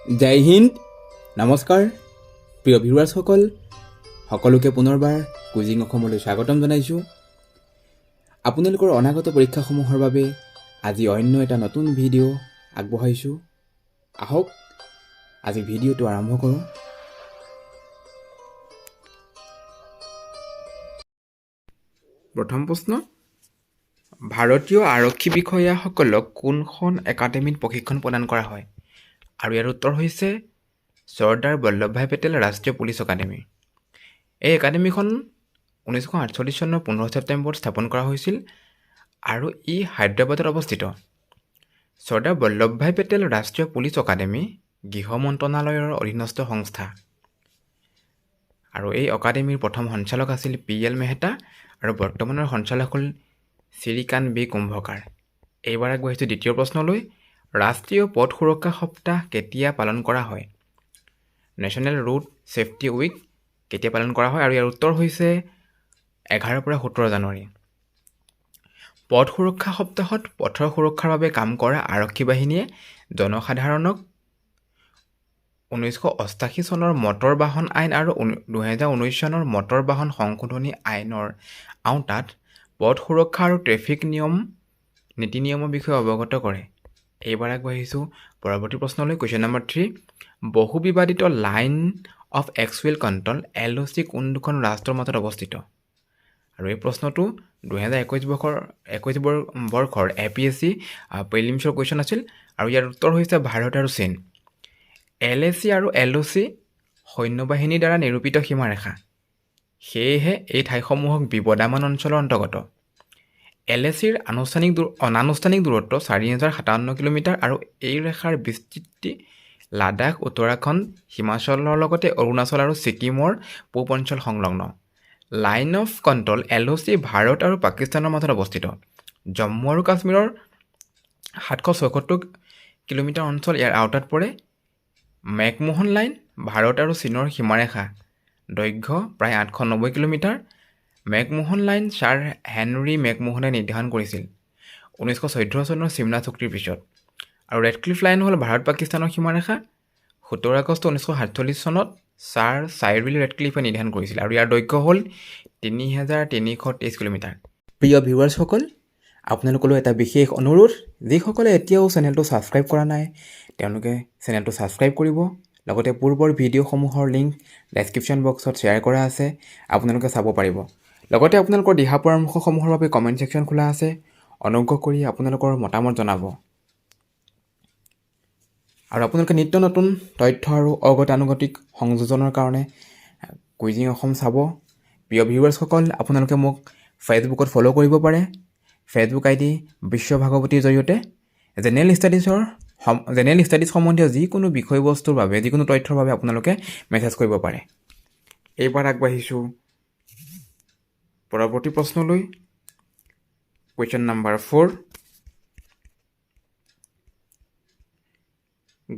জয় হিন্দ, নমস্কাৰ প্ৰিয় ভিউৱাৰ্ছসকল, সকলোকে পুনৰবাৰ কুইজিং অসমলৈ স্বাগতম জনাইছোঁ। আপোনালোকৰ অনাগত পৰীক্ষাসমূহৰ বাবে আজি অন্য এটা নতুন ভিডিঅ' আগবঢ়াইছোঁ। আহক আজি ভিডিঅ'টো আৰম্ভ কৰোঁ। প্ৰথম প্ৰশ্ন, ভাৰতীয় আৰক্ষী বিষয়াসকলক কোনখন একাডেমীত প্ৰশিক্ষণ প্ৰদান কৰা হয়? আৰু ইয়াৰ উত্তৰ হৈছে চৰ্দাৰ বল্লভভাই পেটেল ৰাষ্ট্ৰীয় পুলিচ একাডেমী। এই একাডেমীখন 1948 চনৰ 15 ছেপ্টেম্বৰত স্থাপন কৰা হৈছিল আৰু ই হায়দৰাবাদত অৱস্থিত। চৰ্দাৰ বল্লভভাই পেটেল ৰাষ্ট্ৰীয় পুলিচ একাডেমী গৃহ মন্ত্ৰণালয়ৰ অধীনস্থ সংস্থা আৰু এই একাডেমীৰ প্ৰথম সঞ্চালক আছিল PL মেহতা আৰু বৰ্তমানৰ সঞ্চালক হ'ল শ্ৰীকান্ত B কুম্ভকাৰ। এইবাৰ আগবাঢ়িছোঁ দ্বিতীয় প্ৰশ্নলৈ। ৰাষ্ট্ৰীয় পথ সুৰক্ষা সপ্তাহ কেতিয়া পালন কৰা হয়? নেশ্যনেল ৰোড ছেফটি উইক কেতিয়া পালন কৰা হয়? আৰু ইয়াৰ উত্তৰ হৈছে 11 পৰা 17 জানুৱাৰী। পথ সুৰক্ষা সপ্তাহত পথৰ সুৰক্ষাৰ বাবে কাম কৰা আৰক্ষী বাহিনীয়ে জনসাধাৰণক 1988 চনৰ মটৰ বাহন আইন আৰু 2019 চনৰ মটৰ বাহন সংশোধনী আইনৰ আওতাত পথ সুৰক্ষা আৰু ট্ৰেফিক নীতি নিয়মৰ বিষয়ে অৱগত কৰে। এইবাৰ আগবাঢ়িছোঁ পৰৱৰ্তী প্ৰশ্নলৈ। কুৱেশ্যন নম্বৰ 3, বহু বিবাদিত line of actual control LOC কোন দুখন ৰাষ্ট্ৰৰ মাজত অৱস্থিত? আৰু এই প্ৰশ্নটো 2021 বৰ্ষৰ APSC প্ৰিলিমছৰ কুৱেশ্যন আছিল আৰু ইয়াৰ উত্তৰ হৈছে ভাৰত আৰু চীন। LAC আৰু LOC সৈন্যবাহিনীৰ দ্বাৰা নিৰূপিত সীমাৰেখা, সেয়েহে এই ঠাইসমূহক বিবদামান অঞ্চলৰ অন্তৰ্গত। LACৰ অনানুষ্ঠানিক দূৰত্ব 4057 কিলোমিটাৰ আৰু এই ৰেখাৰ বিস্তৃতি লাডাখ, উত্তৰাখণ্ড, হিমাচলৰ লগতে অৰুণাচল আৰু ছিকিমৰ পূব অঞ্চল সংলগ্ন। Line of control LOC Bharat আৰু পাকিস্তানৰ মাজত অৱস্থিত। জম্মু আৰু কাশ্মীৰৰ 776 কিলোমিটাৰ অঞ্চল ইয়াৰ আওতাত পৰে। মেকমোহন লাইন ভাৰত আৰু চীনৰ সীমাৰেখা, দৈৰ্ঘ্য প্ৰায় 890 kilometre. McMahon line sir Henry মেকমোহনে নিৰ্ধাৰণ কৰিছিল 1914 চনৰ চিমলা চুক্তিৰ পিছত। আৰু ৰেডক্লিফ লাইন হ'ল ভাৰত পাকিস্তানৰ সীমাৰেখা, 17 আগষ্ট 1947 চনত ছাৰ চাইৰিল ৰেডক্লিফে নিৰ্ধাৰণ কৰিছিল আৰু ইয়াৰ দৈৰ্ঘ্য হ'ল 3323 কিলোমিটাৰ। প্ৰিয় ভিউৱাৰ্ছসকল, আপোনালোকলৈ এটা বিশেষ অনুৰোধ, যিসকলে এতিয়াও চেনেলটো ছাবস্ক্ৰাইব কৰা নাই তেওঁলোকে চেনেলটো ছাবস্ক্ৰাইব কৰিব। লগতে পূৰ্বৰ ভিডিঅ'সমূহৰ লিংক ডেছক্ৰিপশ্যন বক্সত শ্বেয়াৰ কৰা আছে, আপোনালোকে চাব পাৰিব। লগতে আপোনালোকৰ দিহা পৰামৰ্শসমূহৰ বাবে কমেণ্ট ছেকশ্যন খোলা আছে, অনুগ্ৰহ কৰি আপোনালোকৰ মতামত জনাব। আৰু আপোনালোকে নিত্য নতুন তথ্য আৰু অগতানুগতিক সংযোজনৰ কাৰণে কুইজিং অসম চাব। প্ৰিয় ভিউৱাৰ্ছসকল, আপোনালোকে মোক ফেচবুকত ফ'ল' কৰিব পাৰে। ফেচবুক ID বিশ্ব ভাগৱতীৰ জৰিয়তে জেনেৰেল ষ্টাডিজ সম্বন্ধীয় যিকোনো বিষয়বস্তুৰ বাবে, যিকোনো তথ্যৰ বাবে আপোনালোকে মেছেজ কৰিব পাৰে। এইবাৰ আগবাঢ়িছোঁ পৰৱৰ্তী প্ৰশ্নলৈ। কুৱেশ্যন নম্বৰ 4,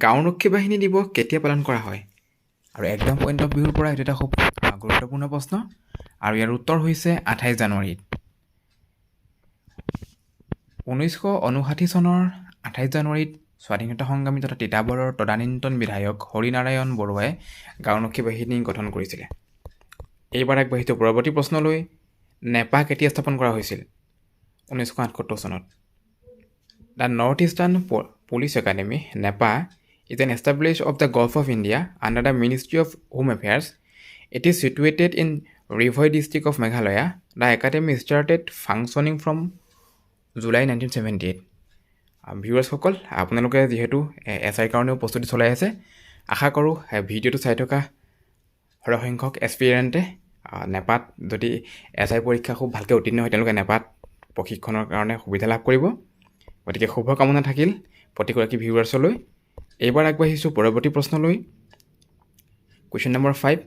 গাঁওৰক্ষী বাহিনী দিৱস কেতিয়া পালন কৰা হয়? আৰু একদম পইণ্ট অফ ভিউৰ পৰা এইটো এটা খুব গুৰুত্বপূৰ্ণ প্ৰশ্ন আৰু ইয়াৰ উত্তৰ হৈছে 28 জানুৱাৰীত। 1959 চনৰ 28 জানুৱাৰীত স্বাধীনতা সংগ্ৰামী তথা তিতাবৰৰ তদানীন্তন বিধায়ক হৰিনাৰায়ণ বৰুৱাই গাঁওৰক্ষী বাহিনী গঠন কৰিছিলে। এইবাৰ আগবাঢ়িছোঁ পৰৱৰ্তী প্ৰশ্নলৈ। নেপা কেতিয়া স্থাপন কৰা হৈছিল? 1978 চনত। The north eastern police academy Nepa is an established of the Gulf of India under the Ministry of Home Affairs. It is situated in Rivoi district of Meghalaya. The academy started functioning from July 1978. ভিউৱাৰ্ছসকল, আপোনালোকে যিহেতু SI কাৰণেও প্ৰস্তুতি চলাই আছে, আশা কৰোঁ ভিডিঅ'টো চাই থকা সৰহসংখ্যক এছপিৰেণ্টে নেপাত যদি SI পৰীক্ষা খুব ভালকৈ উত্তীৰ্ণ হয় তেওঁলোকে নেপাত প্ৰশিক্ষণৰ কাৰণে সুবিধা লাভ কৰিব। গতিকে শুভকামনা থাকিল প্ৰতিগৰাকী ভিউৱাৰ্ছলৈ। এইবাৰ আগবাঢ়িছোঁ পৰৱৰ্তী প্ৰশ্নলৈ। Question number 5,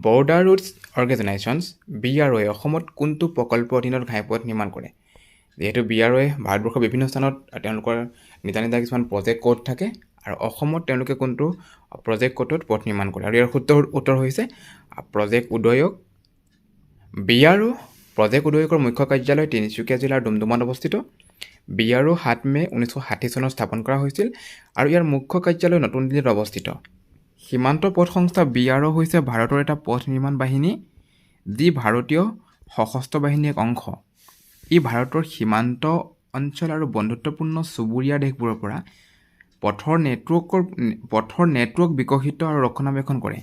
border roads organisations BROয়ে অসমত কোনটো প্ৰকল্পৰ অধীনত ঘাইপথ নিৰ্মাণ কৰে? যিহেতু BROয়ে ভাৰতবৰ্ষৰ বিভিন্ন স্থানত তেওঁলোকৰ নিজা নিজা কিছুমান প্ৰজেক্ট কোড থাকে আৰু অসমত তেওঁলোকে কোনটো প্ৰজেক্ট কোডত পথ নিৰ্মাণ কৰে? আৰু ইয়াৰ উত্তৰ হৈছে প্ৰজেক্ট উদয়ক। BRO প্ৰজেক্ট উদয়কৰ মুখ্য কাৰ্যালয় তিনিচুকীয়া জিলাৰ ডুমডুমাত অৱস্থিত। BRO 7 মে 1960 চনত স্থাপন কৰা হৈছিল আৰু ইয়াৰ মুখ্য কাৰ্যালয় নতুন দিল্লীত অৱস্থিত। সীমান্ত পথ সংস্থা BRO হৈছে ভাৰতৰ এটা পথ নিৰ্মাণ বাহিনী যি ভাৰতীয় সশস্ত্ৰ বাহিনীৰ এক অংশ। ই ভাৰতৰ সীমান্ত অঞ্চল আৰু বন্ধুত্বপূৰ্ণ চুবুৰীয়া দেশবোৰৰ পৰা পথৰ নেটৱৰ্ক বিকশিত আৰু ৰক্ষণাবেক্ষণ কৰে।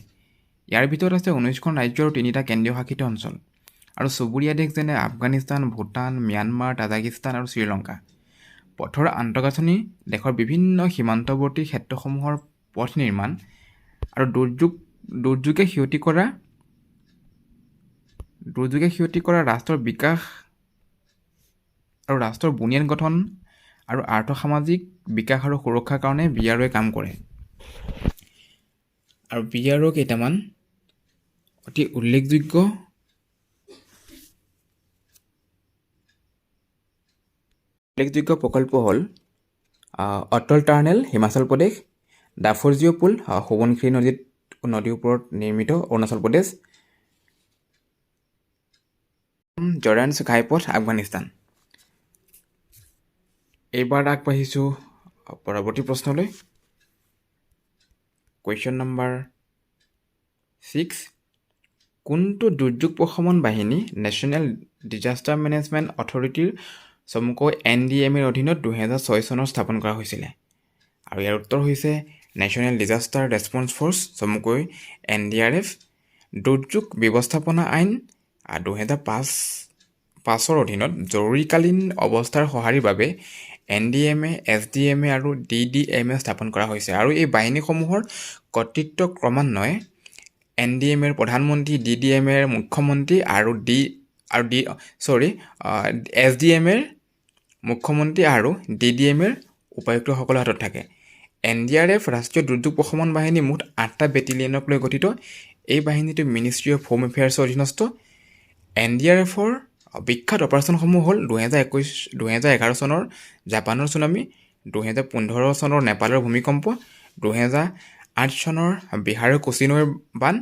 ইয়াৰ ভিতৰত আছে 19খন ৰাজ্য আৰু 3টা কেন্দ্ৰীয় শাসিত অঞ্চল আৰু চুবুৰীয়া দেশ যেনে আফগানিস্তান, ভূটান, ম্যানমাৰ, তাজিকিস্তান আৰু শ্ৰীলংকা। পথৰ আন্তঃগাঁথনি দেশৰ বিভিন্ন সীমান্তৱৰ্তী ক্ষেত্ৰসমূহৰ পথ নিৰ্মাণ আৰু দুৰ্যোগে ক্ষতি কৰা ৰাষ্ট্ৰৰ বিকাশ আৰু ৰাষ্ট্ৰৰ বুনিয়াদ গঠন আৰু আৰ্থ-সামাজিক বিকাশ আৰু সুৰক্ষাৰ কাৰণে BROয়ে কাম কৰে। আৰু BRO কেইটামান অতি উল্লেখযোগ্য প্ৰকল্প হ'ল অটল টাৰ্নেল হিমাচল প্ৰদেশ, দাফৰজিঅ' পুল সোৱণশিৰি নদীৰ ওপৰত নিৰ্মিত অৰুণাচল প্ৰদেশ, জৰ্ডানছ ঘাইপথ আফগানিস্তান। এইবাৰ আগবাঢ়িছোঁ পৰৱৰ্তী প্ৰশ্নলৈ। কুৱেশ্যন নম্বৰ 6, কোনটো দুৰ্যোগ প্ৰশমন বাহিনী নেশ্যনেল ডিজাষ্টাৰ মেনেজমেণ্ট অথৰিটিৰ চমুকৈ NDMAৰ অধীনত 2006 চনত স্থাপন কৰা হৈছিলে? আৰু ইয়াৰ উত্তৰ হৈছে নেশ্যনেল ডিজাষ্টাৰ ৰেছপন্স ফ'ৰ্চ চমুকৈ NDRF। দুৰ্যোগ ব্যৱস্থাপনা আইন 2005ৰ অধীনত জৰুৰীকালীন অৱস্থাৰ সঁহাৰিৰ বাবে NDMA, SDMA আৰু DDMA স্থাপন কৰা হৈছে আৰু এই বাহিনীসমূহৰ কৰ্তৃত্ব ক্ৰমান্বয়ে NDMAৰ প্ৰধানমন্ত্ৰী, DDMAৰ মুখ্যমন্ত্ৰী আৰু SDMAৰ মুখ্যমন্ত্ৰী আৰু DDMAৰ উপায়ুক্তসকলৰ হাতত থাকে। NDRF ৰাষ্ট্ৰীয় দুৰ্যোগ প্ৰশমন বাহিনী মুঠ 8টা বেটেলিয়নক লৈ গঠিত। এই বাহিনীটো মিনিষ্ট্ৰী অফ হোম এফেয়াৰ্ছৰ অধীনস্থ। NDRFৰ বিখ্যাত অপাৰেশ্যনসমূহ হ'ল 2011 চনৰ জাপানৰ চুনামি, 2015 চনৰ নেপালৰ ভূমিকম্প, 2008 চনৰ বিহাৰৰ কোচি নৈৰ বান,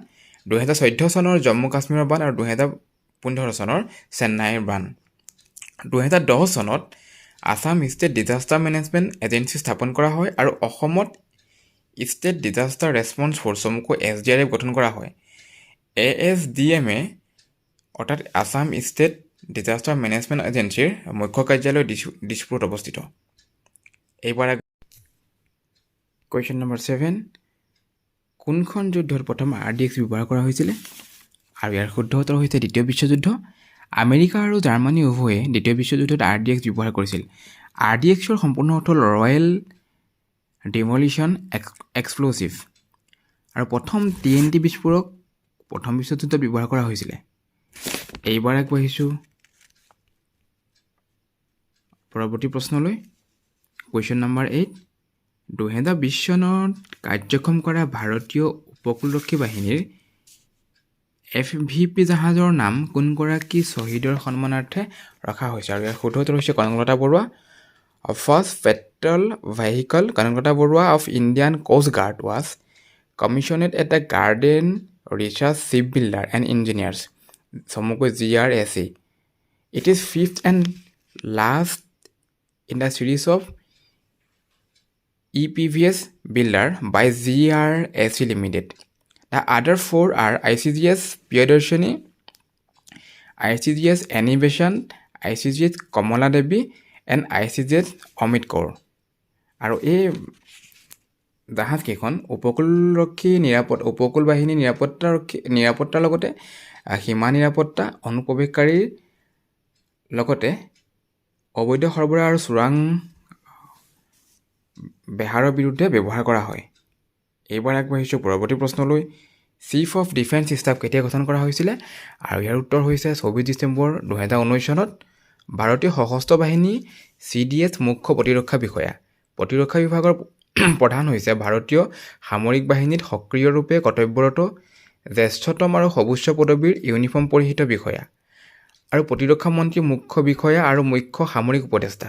2014 চনৰ জম্মু কাশ্মীৰৰ বান আৰু 2015 চনৰ চেন্নাইৰ বান। 2010 চনত Assam state disaster management agency স্থাপন কৰা হয় আৰু অসমত ষ্টেট ডিজাষ্টাৰ ৰেছপন্স ফ'ৰ্চ চমুকৈ SDRF গঠন কৰা হয়। ASDMA অৰ্থাৎ আছাম ষ্টেট ডিজাষ্টাৰ মেনেজমেণ্ট এজেঞ্চিৰ মুখ্য কাৰ্যালয় দিছপুৰত অৱস্থিত। এইবাৰ কুৱেশ্যন নম্বৰ 7, কোনখন যুদ্ধত প্ৰথম RDX ব্যৱহাৰ কৰা হৈছিলে? আৰু ইয়াৰ শুদ্ধ উত্তৰ হৈছে দ্বিতীয় বিশ্বযুদ্ধ। আমেৰিকা আৰু জাৰ্মানী উভয়ে দ্বিতীয় বিশ্বযুদ্ধত RDX ব্যৱহাৰ কৰিছিল। RDXৰ সম্পূৰ্ণ অৰ্থ হ'ল ৰয়েল ডিমলিশ্যন এক্সপ্ল'ছিভ আৰু প্ৰথম TNT বিস্ফোৰক প্ৰথম বিশ্বযুদ্ধত ব্যৱহাৰ কৰা হৈছিলে। এইবাৰ আগবাঢ়িছোঁ পৰৱৰ্তী প্ৰশ্নলৈ। কুৱেশ্যন নম্বৰ 8, 2020 চনত কাৰ্যক্ষম কৰা ভাৰতীয় উপকূলৰক্ষী বাহিনীৰ FVP জাহাজৰ নাম কোনগৰাকী শ্বহীদৰ সন্মানাৰ্থে ৰখা হৈছে? আৰু ইয়াৰ শুদ্ধ উত্তৰ হৈছে Kanaklata Barua. First patrol vehicle Kanaklata Barua of Indian Coast Guard was commissioned at the Garden Reach Ship Builder and Engineers চমুকৈ GRSE. It is fifth and last in the series of EPVS builder by GRSE Limited. The other 4 are ICGS Priyadarshini, ICGS Innovation, ICGS Kamala Devi and ICGS Amit Kaur. আৰু এই জাহাজকেইখন উপকূল বাহিনী নিৰাপত্তাৰ লগতে সীমা নিৰাপত্তা, অনুপ্ৰৱেশকাৰীৰ লগতে অবৈধ সৰবৰাহ আৰু চোৰাং বেহাৰৰ বিৰুদ্ধে ব্যৱহাৰ কৰা হয়। এইবাৰ আগবাঢ়িছোঁ পৰৱৰ্তী প্ৰশ্নলৈ। চিফ অফ ডিফেন্স ষ্টাফ কেতিয়া গঠন কৰা হৈছিলে? আৰু ইয়াৰ উত্তৰ হৈছে 24 ডিচেম্বৰ 2019 চনত। ভাৰতীয় সশস্ত্ৰ বাহিনী CDS মুখ্য প্ৰতিৰক্ষা বিষয়া। প্ৰতিৰক্ষা বিভাগৰ প্ৰধান হৈছে ভাৰতীয় সামৰিক বাহিনীত সক্ৰিয়ৰূপে কৰ্তব্যৰত জ্যেষ্ঠতম আৰু সৰ্বোচ্চ পদবীৰ ইউনিফৰ্ম পৰিহিত বিষয়া আৰু প্ৰতিৰক্ষা মন্ত্ৰীৰ মুখ্য বিষয়া আৰু মুখ্য সামৰিক উপদেষ্টা।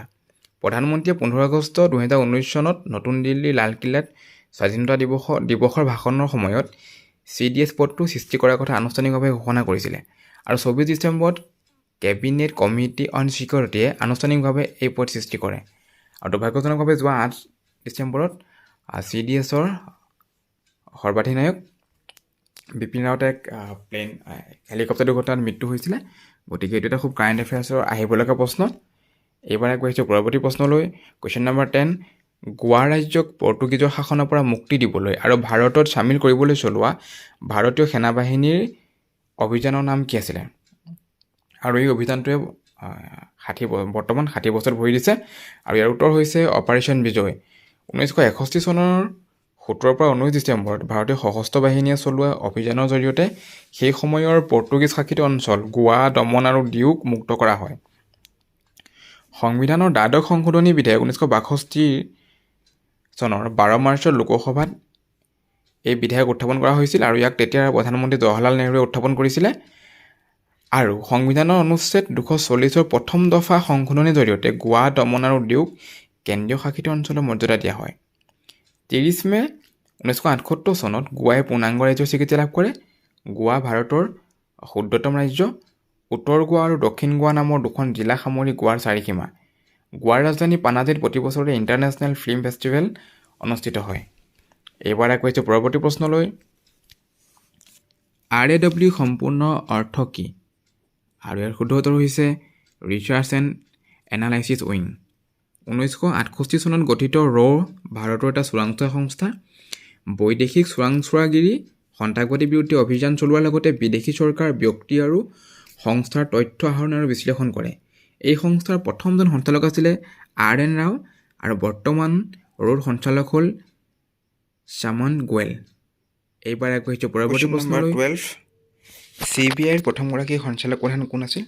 প্ৰধানমন্ত্ৰীয়ে 15 আগষ্ট 2019 চনত নতুন দিল্লীৰ লালকিল্লাত স্বাধীনতা দিৱসৰ ভাষণৰ সময়ত CDS পদটো সৃষ্টি কৰাৰ কথা আনুষ্ঠানিকভাৱে ঘোষণা কৰিছিলে আৰু 24 ডিচেম্বৰত কেবিনেট কমিটি অন ছিকিউৰিটিয়ে আনুষ্ঠানিকভাৱে এই পদ সৃষ্টি কৰে। আৰু দুৰ্ভাগ্যজনকভাৱে যোৱা 8 ডিচেম্বৰত CDSৰ সৰ্বাধিনায়ক বিপিন ৰাৱতে এক হেলিকপ্টাৰ দুৰ্ঘটনাত মৃত্যু হৈছিলে। গতিকে এইটো এটা খুব কাৰেণ্ট এফেয়াৰ্ছৰ আহিবলগীয়া প্ৰশ্ন। এইবাৰ আগবাঢ়িছোঁ পৰৱৰ্তী প্ৰশ্নলৈ। কুৱেশ্যন নম্বৰ 10, গোৱা ৰাজ্যক পৰ্তুগীজৰ শাসনৰ পৰা মুক্তি দিবলৈ আৰু ভাৰতত চামিল কৰিবলৈ চলোৱা ভাৰতীয় সেনাবাহিনীৰ অভিযানৰ নাম কি আছিলে? আৰু এই অভিযানটোৱে বৰ্তমান 60 বছৰত ভৰি দিছে। আৰু ইয়াৰ উত্তৰ হৈছে অপাৰেশ্যন বিজয়। 1961 চনৰ 17 পৰা 19 ডিচেম্বৰত ভাৰতীয় সশস্ত্ৰ বাহিনীয়ে চলোৱা অভিযানৰ জৰিয়তে সেই সময়ৰ পৰ্তুগীজ শাসিত অঞ্চল গোৱা, দমন আৰু দিউক মুক্ত কৰা হয়। সংবিধানৰ দ্বাদশ সংশোধনী বিধেয়ক 1962 চনৰ 12 মাৰ্চত লোকসভাত এই বিধেয়ক উত্থাপন কৰা হৈছিল আৰু ইয়াক তেতিয়াৰ প্ৰধানমন্ত্ৰী জৱাহৰলাল নেহৰুৱে উত্থাপন কৰিছিলে। আৰু সংবিধানৰ অনুচ্ছেদ 240ৰ প্ৰথম দফা সংশোধনীৰ জৰিয়তে গোৱা, দমন আৰু দিউক কেন্দ্ৰীয় শাসিত অঞ্চলৰ মৰ্যাদা দিয়া হয়। 30 মে 1978 চনত গোৱাই পূৰ্ণাংগ ৰাজ্যৰ স্বীকৃতি লাভ কৰে। গোৱা ভাৰতৰ 17তম ৰাজ্য। উত্তৰ গোৱা আৰু দক্ষিণ গোৱা নামৰ দুখন জিলা সামৰি গোৱাৰ চাৰিসীমা। গোৱাৰ ৰাজধানী পানাজীত প্ৰতি বছৰে ইণ্টাৰনেশ্যনেল ফিল্ম ফেষ্টিভেল অনুষ্ঠিত হয়। এইবাৰ আগবাঢ়িছোঁ পৰৱৰ্তী প্ৰশ্নলৈ। RAW সম্পূৰ্ণ অৰ্থ কি? আৰু ইয়াৰ শুদ্ধ উত্তৰ হৈছে ৰিচাৰ্চ এণ্ড এনালাইচিছ উইং। 1968 চনত গঠিত ভাৰতৰ এটা চোৰাংচোৱা সংস্থা। বৈদেশিক চোৰাংচোৱাগিৰি, সন্ত্ৰাসবাদীৰ বিৰুদ্ধে অভিযান চলোৱাৰ লগতে বিদেশী চৰকাৰ, ব্যক্তি আৰু সংস্থাৰ তথ্য আহৰণ আৰু বিশ্লেষণ কৰে। এই সংস্থাৰ প্ৰথমজন সঞ্চালক আছিলে RN ৰাও আৰু বৰ্তমান সঞ্চালক হ'ল সামন্ত গোৱেল। এইবাৰ আগবাঢ়িছোঁ পৰৱৰ্তী প্ৰশ্নলৈ। 12, CBIৰ প্ৰথমগৰাকী সঞ্চালক প্ৰধান কোন আছিল?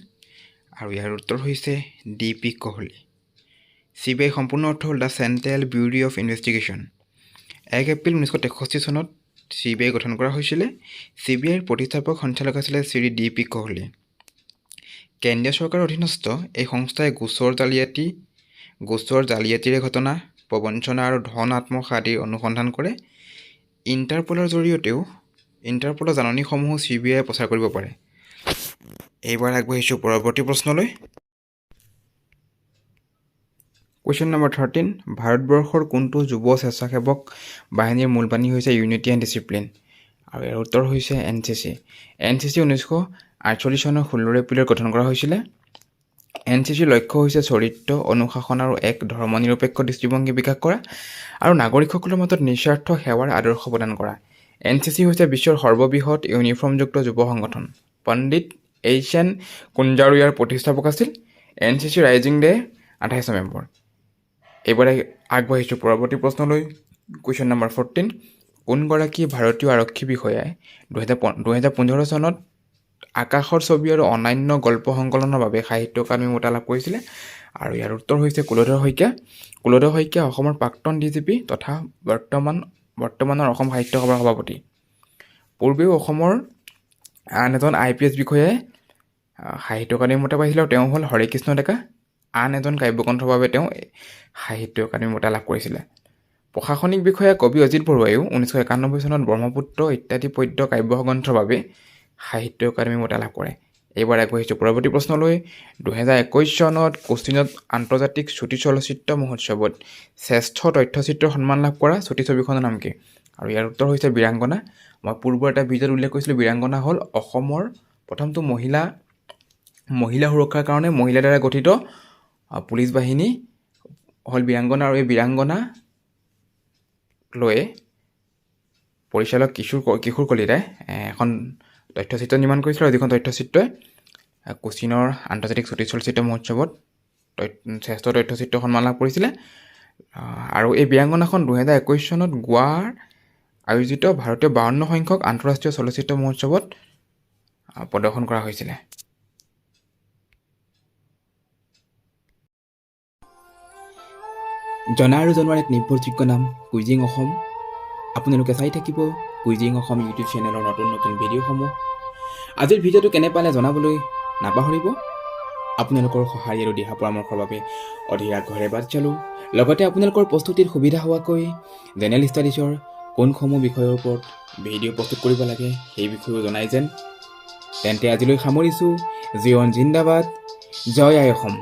আৰু ইয়াৰ উত্তৰ হৈছে DP কোহলি। CBI সম্পূৰ্ণ অৰ্থ হ'ল the central bureau of investigation. 1 April 1963 চনত CBI গঠন কৰা হৈছিলে। CBIৰ প্ৰতিষ্ঠাপক সঞ্চালক আছিলে শ্ৰী DP কোহলি। কেন্দ্ৰীয় চৰকাৰৰ অধীনস্থ এই সংস্থাই গোচৰ জালিয়াতিৰে ঘটনা, প্ৰবঞ্চনা আৰু ধন আত্মসাৎ আদিৰ অনুসন্ধান কৰে। ইণ্টাৰপলৰ জাননীসমূহো CBI প্ৰচাৰ কৰিব পাৰে। এইবাৰ আগবাঢ়িছোঁ পৰৱৰ্তী প্ৰশ্নলৈ। কুৱেশ্যন নম্বৰ 13, ভাৰতবৰ্ষৰ কোনটো যুৱ স্বেচ্ছাসেৱক বাহিনীৰ মূলবাণী হৈছে ইউনিটি এণ্ড ডিচিপ্লিন? আৰু ইয়াৰ উত্তৰ হৈছে NCC। NCC 1948 চনৰ 16 এপ্ৰিলত গঠন কৰা হৈছিলে। NCCৰ লক্ষ্য হৈছে চৰিত্ৰ, অনুশাসন আৰু এক ধৰ্মনিৰপেক্ষ দৃষ্টিভংগী বিকাশ কৰা আৰু নাগৰিকসকলৰ মাজত নিস্বাৰ্থ সেৱাৰ আদৰ্শ প্ৰদান কৰা। NCC হৈছে বিশ্বৰ সৰ্ববৃহৎ ইউনিফৰ্মযুক্ত যুৱ সংগঠন। পণ্ডিত HN কুঞ্জাৰু ইয়াৰ প্ৰতিষ্ঠাপক আছিল। NCC rising day 28 November. এইবাৰ আগবাঢ়িছোঁ পৰৱৰ্তী প্ৰশ্নলৈ। কুৱেশ্যন নম্বৰ 14, কোনগৰাকী ভাৰতীয় আৰক্ষী বিষয়াই 2015 চনত আকাশৰ ছবি আৰু অন্যান্য গল্প সংকলনৰ বাবে সাহিত্য একাডেমী বঁটা লাভ কৰিছিলে? আৰু ইয়াৰ উত্তৰ হৈছে কুলধৰ শইকীয়া। কুলধৰ শইকীয়া অসমৰ প্ৰাক্তন DGP তথা বৰ্তমানৰ অসম সাহিত্য সভাৰ সভাপতি। পূৰ্বেও অসমৰ আন এজন IPS বিষয়াই সাহিত্য একাডেমী বঁটা পাইছিলে আৰু তেওঁ হ'ল হৰেকৃষ্ণ ডেকা। আন এজন কাব্যগ্ৰন্থৰ বাবে তেওঁ সাহিত্য একাডেমী বঁটা লাভ কৰিছিলে। প্ৰশাসনিক বিষয়া কবি অজিত বৰুৱাইও 1991 চনত ব্ৰহ্মপুত্ৰ ইত্যাদি পদ্য কাব্যগ্ৰন্থৰ বাবে সাহিত্য একাডেমী বঁটা লাভ কৰে। এইবাৰ আগবাঢ়িছোঁ পৰৱৰ্তী প্ৰশ্নলৈ। 2021 চনত কোচিনত আন্তৰ্জাতিক চুটি চলচ্চিত্ৰ মহোৎসৱত শ্ৰেষ্ঠ তথ্যচিত্ৰৰ সন্মান লাভ কৰা চুটি ছবিখনৰ নাম কি? আৰু ইয়াৰ উত্তৰ হৈছে বীৰাংগনা। মই পূৰ্বৰ এটা ভিডিঅ'ত উল্লেখ কৰিছিলোঁ বীৰাংগনা হ'ল অসমৰ প্ৰথমটো মহিলা সুৰক্ষাৰ কাৰণে মহিলাৰ দ্বাৰা গঠিত পুলিচ বাহিনী হ'ল বীৰাংগনা। আৰু এই বীৰাংগনা লৈ পৰিচালক কিশোৰ কলিতাই এখন তথ্যচিত্ৰ নিৰ্মাণ কৰিছিল আৰু যিখন তথ্যচিত্ৰই কোচিনৰ আন্তৰ্জাতিক চুটি চলচ্চিত্ৰ মহোৎসৱত শ্ৰেষ্ঠ তথ্যচিত্ৰ সন্মান লাভ কৰিছিলে। আৰু এই বীৰাংগনাখন 2021 চনত গোৱাৰ আয়োজিত ভাৰতীয় 52 সংখ্যক আন্তঃৰাষ্ট্ৰীয় চলচ্চিত্ৰ মহোৎসৱত প্ৰদৰ্শন কৰা হৈছিলে। জনা আৰু জনোৱাৰ এক নিৰ্ভৰযোগ্য নাম কুইজিং অসম। আপোনালোকে চাই থাকিব কুইজিং অসম ইউটিউব চেনেলৰ নতুন নতুন ভিডিঅ'সমূহ। আজিৰ ভিডিঅ'টো কেনে পালে জনাবলৈ নাপাহৰিব। আপোনালোকৰ সঁহাৰি আৰু দিহা পৰামৰ্শৰ বাবে অধীৰ আগ্ৰহেৰে বাট চালোঁ। লগতে আপোনালোকৰ প্ৰস্তুতিৰ সুবিধা হোৱাকৈ জেনেৰেল ষ্টাডিজৰ কোনসমূহ বিষয়ৰ ওপৰত ভিডিঅ' প্ৰস্তুত কৰিব লাগে সেই বিষয়েও জনাই যেন। তেন্তে আজিলৈ সামৰিছোঁ। জীৱন জিন্দাবাদ। জয় আই অসম।